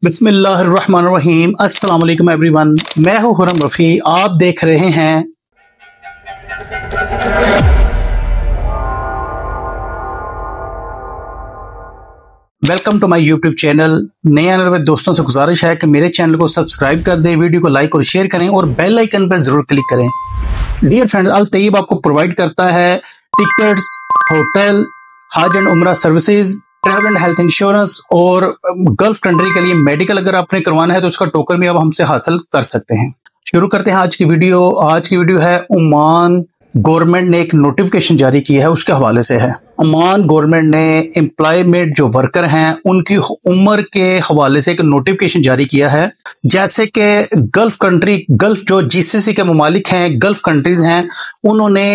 बिस्मिल्लाहिर्रहमानिर्रहीम। अस्सलाम वालेकुम एवरीवन, मैं हूं खुर्रम रफ़ी। आप देख रहे हैं welcome to my YouTube channel. नए आने वाले दोस्तों से गुजारिश है कि मेरे चैनल को सब्सक्राइब कर दें, वीडियो को लाइक और शेयर करें और बेल आइकन पर जरूर क्लिक करें। डियर फ्रेंड्स, अल तैयब आपको प्रोवाइड करता है टिकट्स, होटल, हज एंड उम्रा services, travel and health insurance और गल्फ कंट्री के लिए मेडिकल अगर आपने करवाना है तो उसका टोकन भी आप हमसे हासिल कर सकते हैं। शुरू करते हैं आज की वीडियो। आज की वीडियो है ओमान गवर्नमेंट ने एक नोटिफिकेशन जारी की है, उसके हवाले से है। ओमान गवर्नमेंट ने एम्प्लॉयमेंट जो वर्कर हैं उनकी उम्र के हवाले से एक नोटिफिकेशन जारी किया है। जैसे कि गल्फ कंट्री, गल्फ जो जीसीसी के ममालिक हैं, गल्फ कंट्रीज हैं, उन्होंने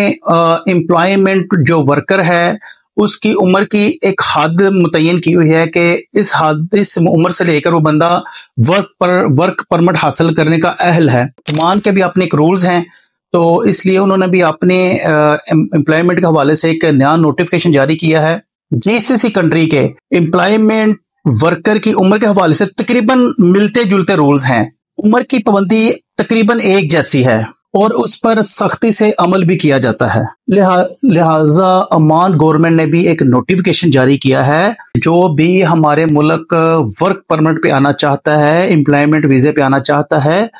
एम्प्लॉयमेंट जो वर्कर है उसकी उम्र की एक हद मुतय्यन की हुई है कि इस उम्र से लेकर वो बंदा वर्क परमिट हासिल करने का अहल है। ओमान के भी अपने एक रूल्स हैं, तो इसलिए उन्होंने भी अपने एम्प्लॉयमेंट के हवाले से एक नया नोटिफिकेशन जारी किया है। जीसीसी कंट्री के एम्प्लॉयमेंट वर्कर की उम्र के हवाले से तकरीबन मिलते जुलते रूल्स हैं। उम्र की पाबंदी तकरीबन एक जैसी है और उस पर सख्ती से अमल भी किया जाता है। लिहाजा ओमान गवर्नमेंट ने भी एक नोटिफिकेशन जारी किया है, जो भी हमारे मुल्क वर्क परमिट पे आना चाहता है, एम्प्लॉयमेंट वीजे पे आना चाहता है,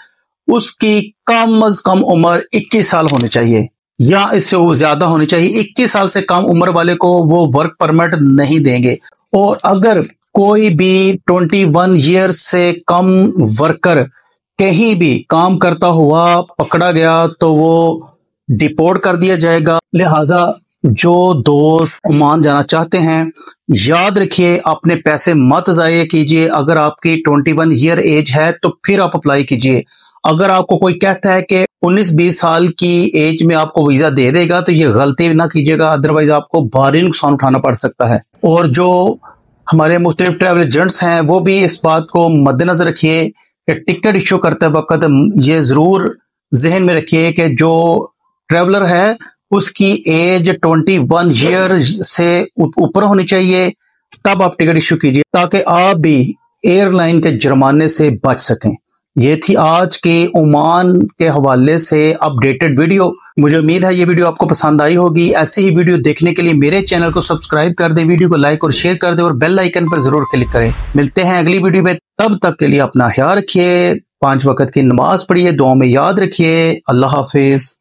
उसकी कम अज कम उम्र 21 साल होनी चाहिए या इससे ज्यादा होनी चाहिए। 21 साल से कम उम्र वाले को वो वर्क परमिट नहीं देंगे। और अगर कोई भी 21 ईयर से कम वर्कर कहीं भी काम करता हुआ पकड़ा गया तो वो डिपोर्ट कर दिया जाएगा। लिहाजा जो दोस्त ओमान जाना चाहते हैं, याद रखिए अपने पैसे मत ज़ाया कीजिए। अगर आपकी 21 ईयर एज है तो फिर आप अप्लाई कीजिए। अगर आपको कोई कहता है कि 19-20 साल की एज में आपको वीजा दे देगा तो ये गलती ना कीजिएगा, अदरवाइज आपको भारी नुकसान उठाना पड़ सकता है। और जो हमारे मुख्तलिफ ट्रैवल एजेंट्स हैं वो भी इस बात को मद्देनजर रखिए कि टिकट इशू करते वक्त ये जरूर जहन में रखिए कि जो ट्रैवलर है उसकी एज 21 ईयर से ऊपर होनी चाहिए, तब आप टिकट इशू कीजिए ताकि आप भी एयरलाइन के जुर्माने से बच सकें। ये थी आज के ओमान के हवाले से अपडेटेड वीडियो। मुझे उम्मीद है ये वीडियो आपको पसंद आई होगी। ऐसी ही वीडियो देखने के लिए मेरे चैनल को सब्सक्राइब कर दें, वीडियो को लाइक और शेयर कर दें और बेल आइकन पर जरूर क्लिक करें। मिलते हैं अगली वीडियो में, तब तक के लिए अपना ख्याल रखिए, 5 वक्त की नमाज पढ़िए, दुआ में याद रखिए। अल्लाह हाफिज।